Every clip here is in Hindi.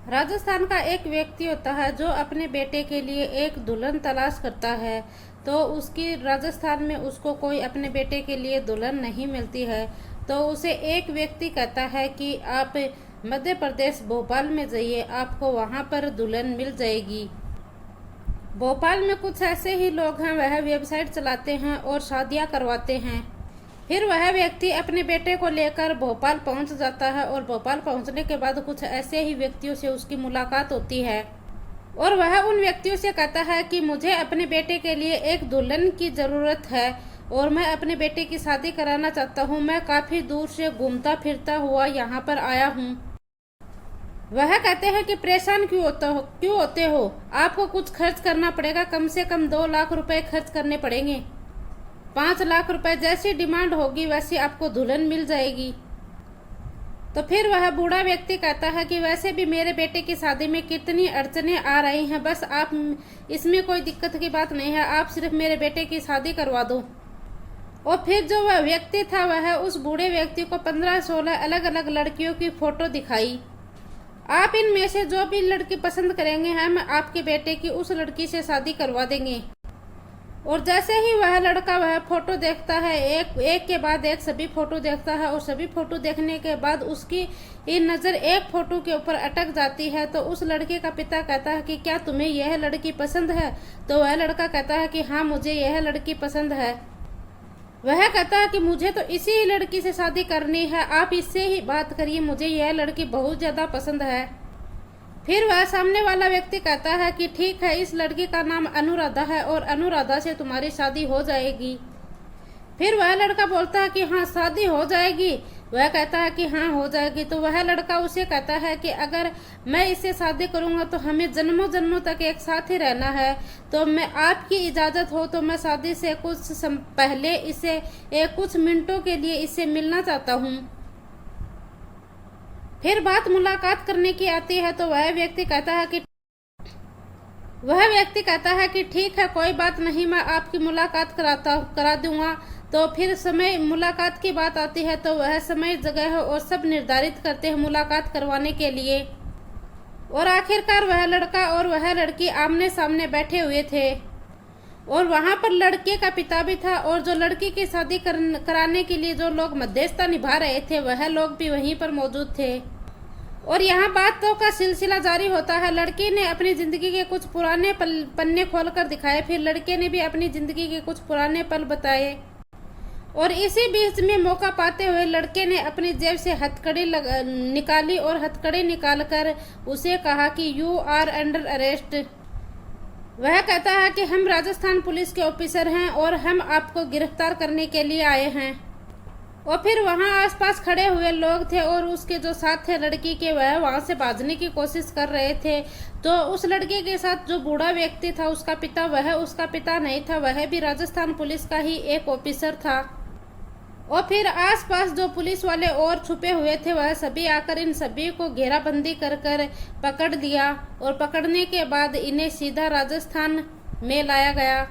राजस्थान का एक व्यक्ति होता है जो अपने बेटे के लिए एक दुल्हन तलाश करता है। तो उसकी राजस्थान में उसको कोई अपने बेटे के लिए दुल्हन नहीं मिलती है। तो उसे एक व्यक्ति कहता है कि आप मध्य प्रदेश भोपाल में जाइए, आपको वहाँ पर दुल्हन मिल जाएगी। भोपाल में कुछ ऐसे ही लोग हैं, वह वेबसाइट चलाते हैं और शादियाँ करवाते हैं। फिर वह व्यक्ति अपने बेटे को लेकर भोपाल पहुंच जाता है और भोपाल पहुंचने के बाद कुछ ऐसे ही व्यक्तियों से उसकी मुलाकात होती है और वह उन व्यक्तियों से कहता है कि मुझे अपने बेटे के लिए एक दुल्हन की ज़रूरत है और मैं अपने बेटे की शादी कराना चाहता हूं। मैं काफ़ी दूर से घूमता फिरता हुआ यहाँ पर आया हूँ। वह कहते हैं कि परेशान क्यों होते हो, आपको कुछ खर्च करना पड़ेगा, कम से कम 2 लाख रुपए खर्च करने पड़ेंगे। 5 लाख रुपए जैसी डिमांड होगी वैसी आपको दुल्हन मिल जाएगी। तो फिर वह बूढ़ा व्यक्ति कहता है कि वैसे भी मेरे बेटे की शादी में कितनी अड़चने आ रही हैं, बस आप इसमें कोई दिक्कत की बात नहीं है, आप सिर्फ मेरे बेटे की शादी करवा दो। और फिर जो वह व्यक्ति था वह उस बूढ़े व्यक्ति को 15-16 अलग अलग लड़कियों की फोटो दिखाई। आप इनमें से जो भी लड़की पसंद करेंगे हम आपके बेटे की उस लड़की से शादी करवा देंगे। और जैसे ही वह लड़का वह फोटो देखता है, एक के बाद एक सभी फोटो देखता है और सभी फोटो देखने के बाद उसकी नज़र एक फोटो के ऊपर अटक जाती है। तो उस लड़के का पिता कहता है कि क्या तुम्हें यह लड़की पसंद है? तो वह लड़का कहता है कि हाँ, मुझे यह लड़की पसंद है। वह कहता है कि मुझे तो इसी लड़की से शादी करनी है, आप इससे ही बात करिए, मुझे यह लड़की बहुत ज़्यादा पसंद है। फिर वह सामने वाला व्यक्ति कहता है कि ठीक है, इस लड़की का नाम अनुराधा है और अनुराधा से तुम्हारी शादी हो जाएगी। फिर वह लड़का बोलता है कि हाँ, शादी हो जाएगी। वह कहता है कि हाँ, हो जाएगी। तो वह लड़का उसे कहता है कि अगर मैं इससे शादी करूँगा तो हमें जन्मों जन्मों तक एक साथ ही रहना है, तो मैं आपकी इजाज़त हो तो मैं शादी से कुछ पहले इसे कुछ मिनटों के लिए इससे मिलना चाहता हूँ। फिर बात मुलाकात करने की आती है। तो वह व्यक्ति कहता है कि ठीक है, कोई बात नहीं, मैं आपकी मुलाकात करा दूंगा। तो फिर समय मुलाकात की बात आती है। तो वह समय, जगह और सब निर्धारित करते हैं मुलाकात करवाने के लिए। और आखिरकार वह लड़का और वह लड़की आमने सामने बैठे हुए थे और वहां पर लड़के का पिता भी था और जो लड़की की शादी कराने के लिए जो लोग मध्यस्थता निभा रहे थे वह लोग भी वहीं पर मौजूद थे। और यहाँ बातों का सिलसिला जारी होता है। लड़की ने अपनी ज़िंदगी के कुछ पुराने पन्ने खोलकर दिखाए, फिर लड़के ने भी अपनी ज़िंदगी के कुछ पुराने पल बताए। और इसी बीच में मौका पाते हुए लड़के ने अपनी जेब से हथकड़ी निकाली और हथकड़ी निकालकर उसे कहा कि यू आर अंडर अरेस्ट। वह कहता है कि हम राजस्थान पुलिस के ऑफिसर हैं और हम आपको गिरफ्तार करने के लिए आए हैं। और फिर वहां आसपास खड़े हुए लोग थे और उसके जो साथ थे लड़की के, वह वहां से भागने की कोशिश कर रहे थे। तो उस लड़के के साथ जो बूढ़ा व्यक्ति था उसका पिता, वह उसका पिता नहीं था, वह भी राजस्थान पुलिस का ही एक ऑफिसर था। और फिर आसपास जो पुलिस वाले और छुपे हुए थे वह सभी आकर इन सभी को घेराबंदी कर पकड़ लिया और पकड़ने के बाद इन्हें सीधा राजस्थान में लाया गया।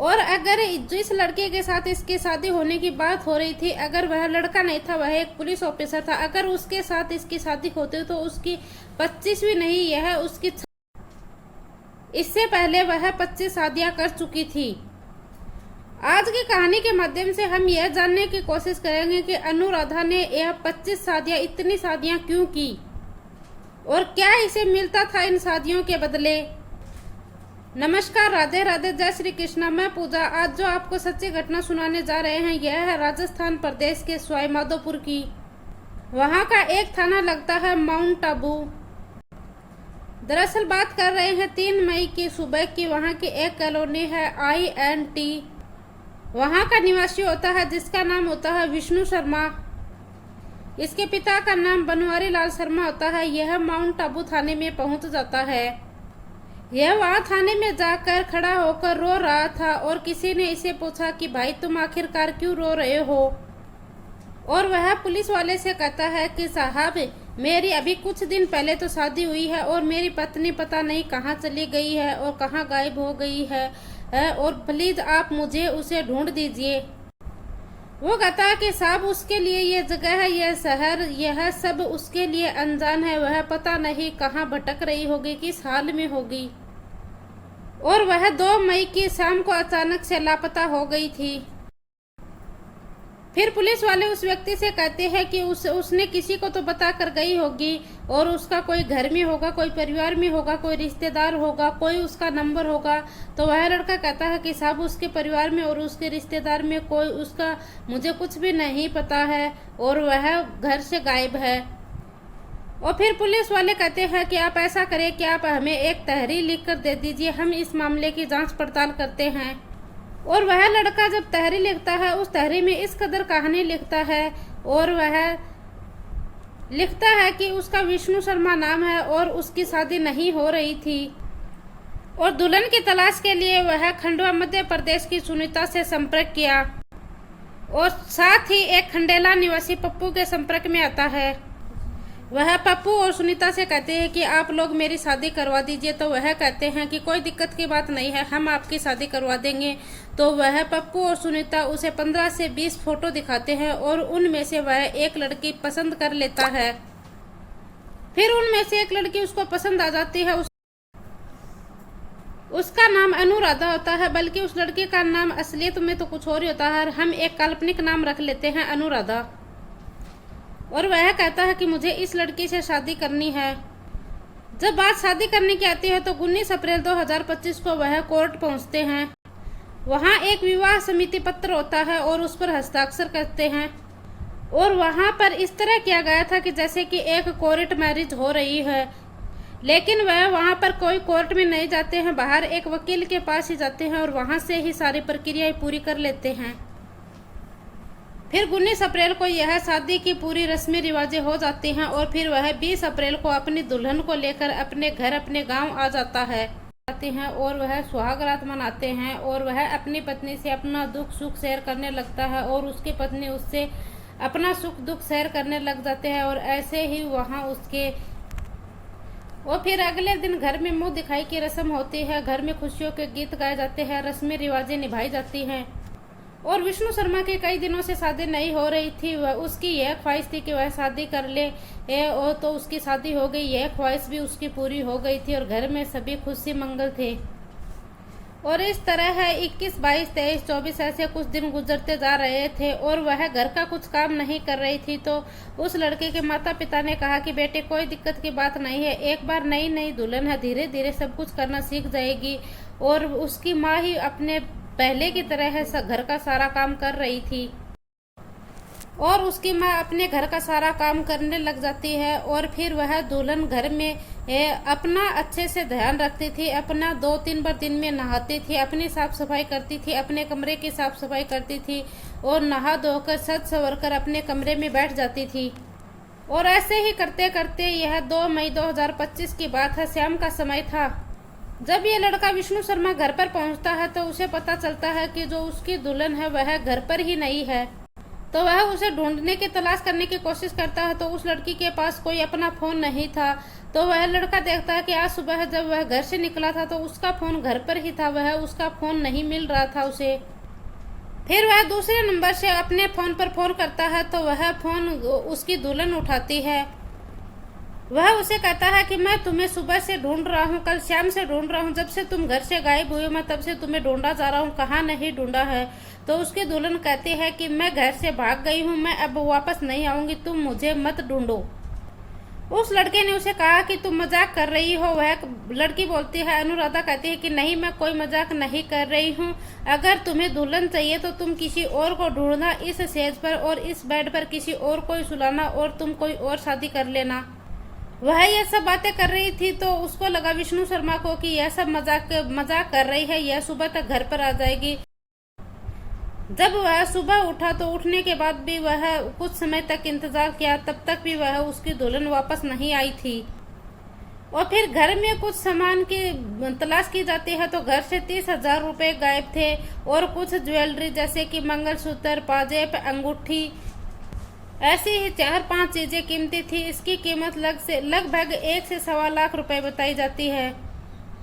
और अगर जिस लड़के के साथ इसकी शादी होने की बात हो रही थी, अगर वह लड़का नहीं था, वह एक पुलिस ऑफिसर था, अगर उसके साथ इसकी शादी होती तो उसकी 25वीं नहीं, यह उसकी इससे पहले वह 25 शादियां कर चुकी थी। आज की कहानी के माध्यम से हम यह जानने की कोशिश करेंगे कि अनुराधा ने यह 25 शादियां, इतनी शादियां क्यों की और क्या इसे मिलता था इन शादियों के बदले। नमस्कार, राधे राधे, जय श्री कृष्णा। मैं पूजा आज जो आपको सच्ची घटना सुनाने जा रहे हैं यह है राजस्थान प्रदेश के सवाई माधोपुर की। वहां का एक थाना लगता है माउंट आबू। दरअसल बात कर रहे हैं 3 मई की सुबह की। वहां की एक कॉलोनी है INT। वहां का निवासी होता है जिसका नाम होता है विष्णु शर्मा। इसके पिता का नाम बनवारी लाल शर्मा होता है। यह माउंट आबू थाने में पहुंच जाता है। यह वहां थाने में जाकर खड़ा होकर रो रहा था और किसी ने इसे पूछा कि भाई तुम आखिरकार क्यों रो रहे हो। और वह पुलिस वाले से कहता है कि साहब, मेरी अभी कुछ दिन पहले तो शादी हुई है और मेरी पत्नी पता नहीं कहाँ चली गई है और कहाँ गायब हो गई है और प्लीज़ आप मुझे उसे ढूंढ दीजिए। वो कहता है कि साहब उसके लिए ये जगह है, यह शहर, यह सब उसके लिए अनजान है। वह पता नहीं कहाँ भटक रही होगी, किस हाल में होगी। और वह 2 मई की शाम को अचानक से लापता हो गई थी। फिर पुलिस वाले उस व्यक्ति से कहते हैं कि उसने किसी को तो बता कर गई होगी, और उसका कोई घर में होगा, कोई परिवार में होगा, कोई रिश्तेदार होगा, कोई उसका नंबर होगा। तो वह लड़का कहता है कि साहब उसके परिवार में और उसके रिश्तेदार में कोई उसका मुझे कुछ भी नहीं पता है, और वह घर से गायब है। और फिर पुलिस वाले कहते हैं कि आप ऐसा करें कि आप हमें एक तहरीर लिख कर दे दीजिए, हम इस मामले की जांच पड़ताल करते हैं। और वह लड़का जब तहरीर लिखता है, उस तहरीर में इस कदर कहानी लिखता है, और वह लिखता है कि उसका विष्णु शर्मा नाम है और उसकी शादी नहीं हो रही थी, और दुल्हन की तलाश के लिए वह खंडवा मध्य प्रदेश की सुनीता से संपर्क किया, और साथ ही एक खंडेला निवासी पप्पू के संपर्क में आता है। वह पप्पू और सुनीता से कहते हैं कि आप लोग मेरी शादी करवा दीजिए। तो वह कहते हैं कि कोई दिक्कत की बात नहीं है, हम आपकी शादी करवा देंगे। तो वह पप्पू और सुनीता उसे 15 से 20 फोटो दिखाते हैं, और उनमें से वह एक लड़की पसंद कर लेता है। फिर उनमें से एक लड़की उसको पसंद आ जाती है। उसका नाम अनुराधा होता है, बल्कि उस लड़की का नाम असलियत में तो कुछ और ही होता है, हम एक काल्पनिक नाम रख लेते हैं अनुराधा। और वह कहता है कि मुझे इस लड़की से शादी करनी है। जब बात शादी करने की आती है तो 19 अप्रैल 2025 को वह कोर्ट पहुंचते हैं। वहां एक विवाह समिति पत्र होता है और उस पर हस्ताक्षर करते हैं, और वहां पर इस तरह किया गया था कि जैसे कि एक कोर्ट मैरिज हो रही है। लेकिन वह वहां पर कोई कोर्ट में नहीं जाते हैं, बाहर एक वकील के पास ही जाते हैं और वहां से ही सारी प्रक्रियाएं पूरी कर लेते हैं। फिर 19 अप्रैल को यह शादी की पूरी रस्मी रिवाजें हो जाती हैं, और फिर वह 20 अप्रैल को अपनी दुल्हन को लेकर अपने घर, अपने गांव आ जाता है और वह सुहाग रात मनाते हैं, और वह अपनी पत्नी से अपना दुख सुख शेयर करने लगता है, और उसकी पत्नी उससे अपना सुख दुख शेयर करने लग जाते हैं। और ऐसे ही वहां उसके और फिर अगले दिन घर में मुंह दिखाई की रस्म होती है, घर में खुशियों के गीत गाए जाते हैं, रस्मी रिवाजें निभाई जाती हैं। और विष्णु शर्मा की कई दिनों से शादी नहीं हो रही थी, वह उसकी यह ख्वाहिश थी कि वह शादी कर ले, और तो उसकी शादी हो गई, यह ख्वाहिश भी उसकी पूरी हो गई थी, और घर में सभी खुशी मंगल थे। और इस तरह है 21, 22, 23, 24 ऐसे कुछ दिन गुजरते जा रहे थे, और वह घर का कुछ काम नहीं कर रही थी। तो उस लड़के के माता पिता ने कहा कि बेटे कोई दिक्कत की बात नहीं है, एक बार नई नई दुल्हन है, धीरे धीरे सब कुछ करना सीख जाएगी। और उसकी माँ ही अपने पहले की तरह है घर का सारा काम कर रही थी, और उसकी माँ अपने घर का सारा काम करने लग जाती है। और फिर वह दुल्हन घर में अपना अच्छे से ध्यान रखती थी, अपना 2-3 बार दिन में नहाती थी, अपनी साफ सफाई करती थी, अपने कमरे की साफ सफाई करती थी, और नहा धोकर सज संवर कर अपने कमरे में बैठ जाती थी। और ऐसे ही करते करते यह 2 मई 2025 की बात है, शाम का समय था। जब ये लड़का विष्णु शर्मा घर पर पहुंचता है तो उसे पता चलता है कि जो उसकी दुल्हन है वह घर पर ही नहीं है। तो वह उसे ढूंढने की तलाश करने की कोशिश करता है, तो उस लड़की के पास कोई अपना फोन नहीं था। तो वह लड़का देखता है कि आज सुबह जब वह घर से निकला था तो उसका फोन घर पर ही था, वह उसका फोन नहीं मिल रहा था उसे। फिर वह दूसरे नंबर से अपने फोन पर फोन करता है, तो वह फोन उसकी दुल्हन उठाती है। वह उसे कहता है कि मैं तुम्हें सुबह से ढूंढ रहा हूँ, कल शाम से ढूंढ रहा हूँ, जब से तुम घर से गायब हुए मैं तब से तुम्हें ढूंढा जा रहा हूँ, कहाँ नहीं ढूंढा है। तो उसकी दुल्हन कहती है कि मैं घर से भाग गई हूँ, मैं अब वापस नहीं आऊंगी, तुम मुझे मत ढूंढो। उस लड़के ने उसे कहा कि तुम मजाक कर रही हो। वह लड़की बोलती है, अनुराधा कहती है कि नहीं, मैं कोई मजाक नहीं कर रही हूँ, अगर तुम्हें दुल्हन चाहिए तो तुम किसी और को ढूंढना, इस सेज पर और इस बेड पर किसी और को सुलाना, और तुम कोई और शादी कर लेना। वह यह सब बातें कर रही थी, तो उसको लगा विष्णु शर्मा को कि यह सब मजाक कर रही है, यह सुबह तक घर पर आ जाएगी। जब वह सुबह उठा तो उठने के बाद भी वह कुछ समय तक इंतजार किया, तब तक भी वह उसकी दुल्हन वापस नहीं आई थी। और फिर घर में कुछ सामान की तलाश की जाती है, तो घर से 30,000 रुपए गायब थे, और कुछ ज्वेलरी जैसे कि मंगलसूत्र, पाजेब, अंगूठी, ऐसी ही 4-5 चीजें कीमती थी। इसकी कीमत लगभग 1 से 1.25 लाख रुपए बताई जाती है।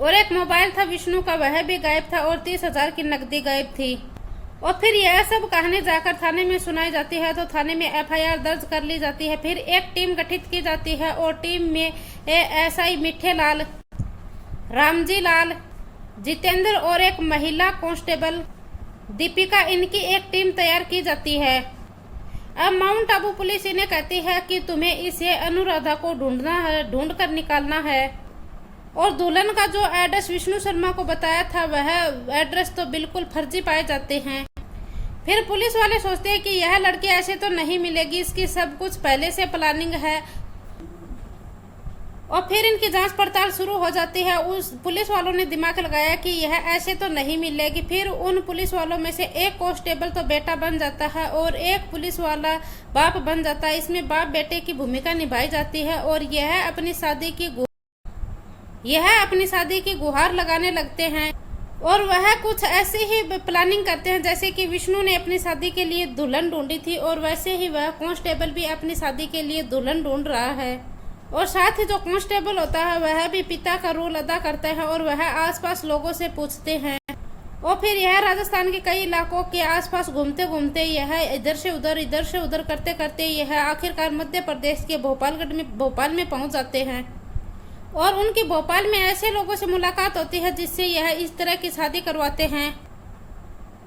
और एक मोबाइल था विष्णु का, वह भी गायब था, और 30,000 की नकदी गायब थी। और फिर यह सब कहानी जाकर थाने में सुनाई जाती है, तो थाने में एफआईआर दर्ज कर ली जाती है। फिर एक टीम गठित की जाती है और टीम में एएसआई मिठे लाल, रामजी लाल, जितेंद्र और एक महिला कांस्टेबल दीपिका, इनकी एक टीम तैयार की जाती है। अब माउंट आबू पुलिस इन्हें कहती है कि तुम्हें इसे अनुराधा को ढूंढना है, ढूंढ कर निकालना है। और दुल्हन का जो एड्रेस विष्णु शर्मा को बताया था वह एड्रेस तो बिल्कुल फर्जी पाए जाते हैं। फिर पुलिस वाले सोचते हैं कि यह लड़की ऐसे तो नहीं मिलेगी, इसकी सब कुछ पहले से प्लानिंग है। और फिर इनकी जांच पड़ताल शुरू हो जाती है। उस पुलिस वालों ने दिमाग लगाया कि यह ऐसे तो नहीं मिलेगी। फिर उन पुलिस वालों में से एक कांस्टेबल तो बेटा बन जाता है और एक पुलिस वाला बाप बन जाता है। इसमें बाप बेटे की भूमिका निभाई जाती है और यह अपनी शादी की गुहार लगाने लगते हैं। और वह कुछ ऐसे ही प्लानिंग करते हैं जैसे कि विष्णु ने अपनी शादी के लिए दुल्हन ढूंढी थी, और वैसे ही वह कांस्टेबल भी अपनी शादी के लिए दुल्हन ढूंढ रहा है। और साथ ही जो कांस्टेबल होता है वह भी पिता का रोल अदा करता है और वह आसपास लोगों से पूछते हैं। और फिर यह राजस्थान के कई इलाकों के आसपास घूमते घूमते यह इधर से उधर करते करते यह आखिरकार मध्य प्रदेश के भोपाल में पहुंच जाते हैं। और उनकी भोपाल में ऐसे लोगों से मुलाकात होती है जिससे यह इस तरह की शादी करवाते हैं।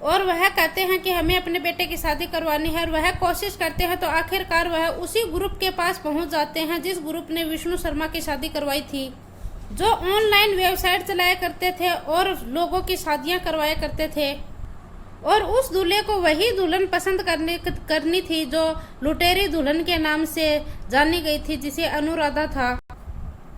और वह कहते हैं कि हमें अपने बेटे की शादी करवानी है, और वह कोशिश करते हैं। तो आखिरकार वह उसी ग्रुप के पास पहुंच जाते हैं जिस ग्रुप ने विष्णु शर्मा की शादी करवाई थी, जो ऑनलाइन वेबसाइट चलाया करते थे और लोगों की शादियां करवाया करते थे। और उस दूल्हे को वही दुल्हन पसंद करनी थी जो लुटेरी दुल्हन के नाम से जानी गई थी, जिसे अनुराधा था।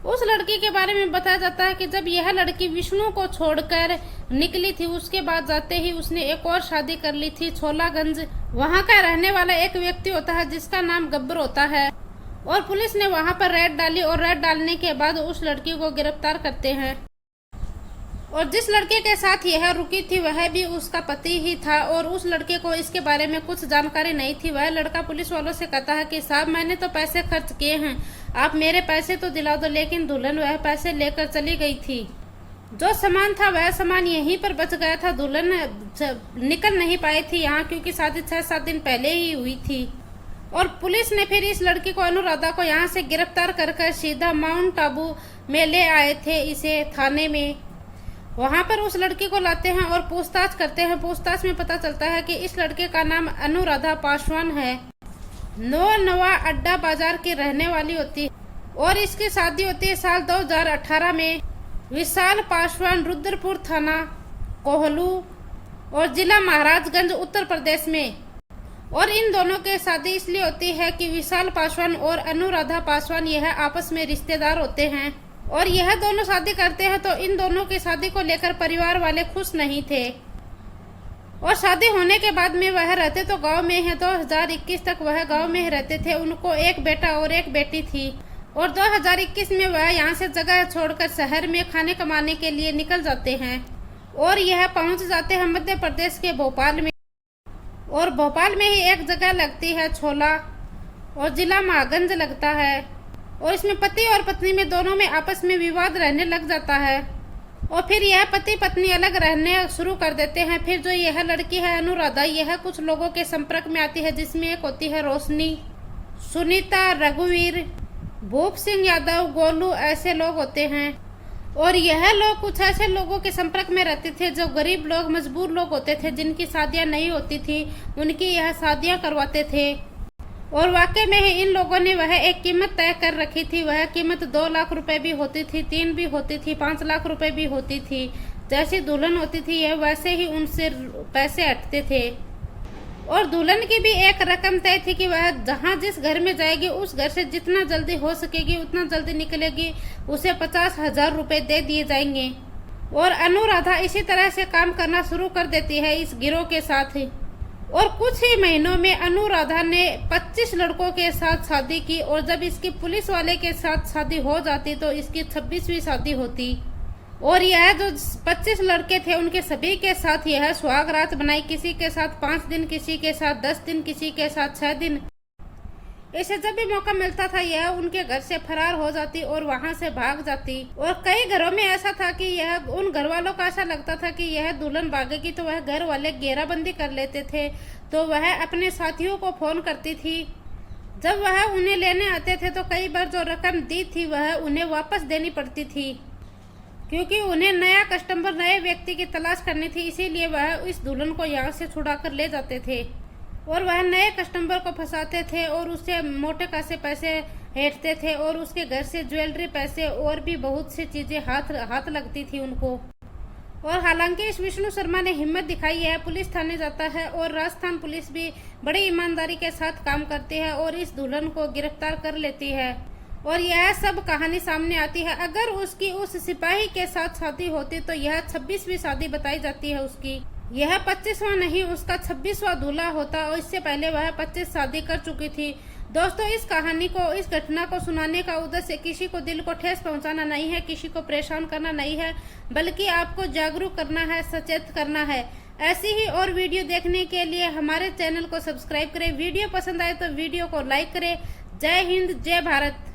उस लड़की के बारे में बताया जाता है कि जब यह लड़की विष्णु को छोड़कर निकली थी, उसके बाद जाते ही उसने एक और शादी कर ली थी छोलागंज। वहां का रहने वाला एक व्यक्ति होता है जिसका नाम गब्बर होता है। और पुलिस ने वहां पर रेड डाली और रेड डालने के बाद उस लड़की को गिरफ्तार करते हैं। और जिस लड़के के साथ यह रुकी थी वह भी उसका पति ही था, और उस लड़के को इसके बारे में कुछ जानकारी नहीं थी। वह लड़का पुलिस वालों से कहता है कि साहब, मैंने तो पैसे खर्च किए हैं, आप मेरे पैसे तो दिला दो। लेकिन दुल्हन वह पैसे लेकर चली गई थी। जो सामान था वह सामान यहीं पर बच गया था। दुल्हन निकल नहीं पाई थी यहाँ, क्योंकि शादी 6-7 दिन पहले ही हुई थी। और पुलिस ने फिर इस लड़की को, अनुराधा को, यहाँ से गिरफ्तार कर सीधा माउंट आबू में ले आए थे, इसे थाने में। वहां पर उस लड़की को लाते हैं और पूछताछ करते हैं। पूछताछ में पता चलता है कि इस लड़के का नाम अनुराधा पासवान है, नवा अड्डा बाजार की रहने वाली होती है। और इसकी शादी होती है साल 2018 में विशाल पासवान, रुद्रपुर थाना, कोहलू और जिला महाराजगंज, उत्तर प्रदेश में। और इन दोनों की शादी इसलिए होती है कि विशाल पासवान और अनुराधा पासवान यह आपस में रिश्तेदार होते हैं। और यह दोनों शादी करते हैं, तो इन दोनों की शादी को लेकर परिवार वाले खुश नहीं थे। और शादी होने के बाद में वह रहते तो गांव में है। 2021 तक वह गांव में रहते थे। उनको एक बेटा और एक बेटी थी। और 2021 में वह यहाँ से जगह छोड़कर शहर में खाने कमाने के लिए निकल जाते हैं। और यह पहुँच जाते हैं मध्य प्रदेश के भोपाल में। और भोपाल में ही एक जगह लगती है छोला, और जिला महागंज लगता है। और इसमें पति और पत्नी में दोनों में आपस में विवाद रहने लग जाता है। और फिर यह पति पत्नी अलग रहने शुरू कर देते हैं। फिर जो यह लड़की है अनुराधा, यह कुछ लोगों के संपर्क में आती है, जिसमें एक होती है रोशनी, सुनीता, रघुवीर, भूप सिंह यादव, गोलू, ऐसे लोग होते हैं। और यह लोग कुछ ऐसे लोगों के संपर्क में रहते थे जो गरीब लोग, मजबूर लोग होते थे, जिनकी शादियां नहीं होती थी, उनकी यह शादियां करवाते थे। और वाकई में ही इन लोगों ने वह एक कीमत तय कर रखी थी। वह कीमत 2 लाख रुपए भी होती थी, 3 भी होती थी, 5 लाख रुपए भी होती थी। जैसी दुल्हन होती थी यह वैसे ही उनसे पैसे हटते थे। और दुल्हन की भी एक रकम तय थी कि वह जहाँ जिस घर में जाएगी उस घर से जितना जल्दी हो सकेगी उतना जल्दी निकलेगी, उसे 50,000 रुपए दे दिए जाएंगे। और अनुराधा इसी तरह से काम करना शुरू कर देती है इस गिरोह के साथ ही। और कुछ ही महीनों में अनुराधा ने 25 लड़कों के साथ शादी की। और जब इसकी पुलिस वाले के साथ शादी हो जाती तो इसकी 26वीं शादी होती। और यह जो 25 लड़के थे उनके सभी के साथ यह सुहाग रात बनाई। किसी के साथ 5 दिन, किसी के साथ 10 दिन, किसी के साथ 6 दिन। इसे जब भी मौका मिलता था यह उनके घर से फरार हो जाती और वहां से भाग जाती। और कई घरों में ऐसा था कि यह उन घर वालों को ऐसा लगता था कि यह दुल्हन भागेगी तो वह घर वाले घेराबंदी कर लेते थे। तो वह अपने साथियों को फोन करती थी। जब वह उन्हें लेने आते थे तो कई बार जो रकम दी थी वह उन्हें वापस देनी पड़ती थी, क्योंकि उन्हें नया कस्टमर, नए व्यक्ति की तलाश करनी थी। इसीलिए वह इस दुल्हन को यहाँ से छुड़ा कर ले जाते थे और वह नए कस्टमर को फंसाते थे और उससे मोटे खासे पैसे हेरते थे और उसके घर से ज्वेलरी, पैसे और भी बहुत सी चीजें हाथ लगती थी उनको। और हालांकि इस विष्णु शर्मा ने हिम्मत दिखाई है, पुलिस थाने जाता है और राजस्थान पुलिस भी बड़ी ईमानदारी के साथ काम करती है और इस दुल्हन को गिरफ्तार कर लेती है। और यह सब कहानी सामने आती है। अगर उसकी उस सिपाही के साथ शादी होती तो यह 26वीं शादी बताई जाती है उसकी। यह 25वां नहीं, उसका 26वां दूल्हा होता और इससे पहले वह 25 शादी कर चुकी थी। दोस्तों, इस कहानी को, इस घटना को सुनाने का उद्देश्य किसी को दिल को ठेस पहुंचाना नहीं है, किसी को परेशान करना नहीं है, बल्कि आपको जागरूक करना है, सचेत करना है। ऐसी ही और वीडियो देखने के लिए हमारे चैनल को सब्सक्राइब करें। वीडियो पसंद आए तो वीडियो को लाइक करें। जय हिंद, जय भारत।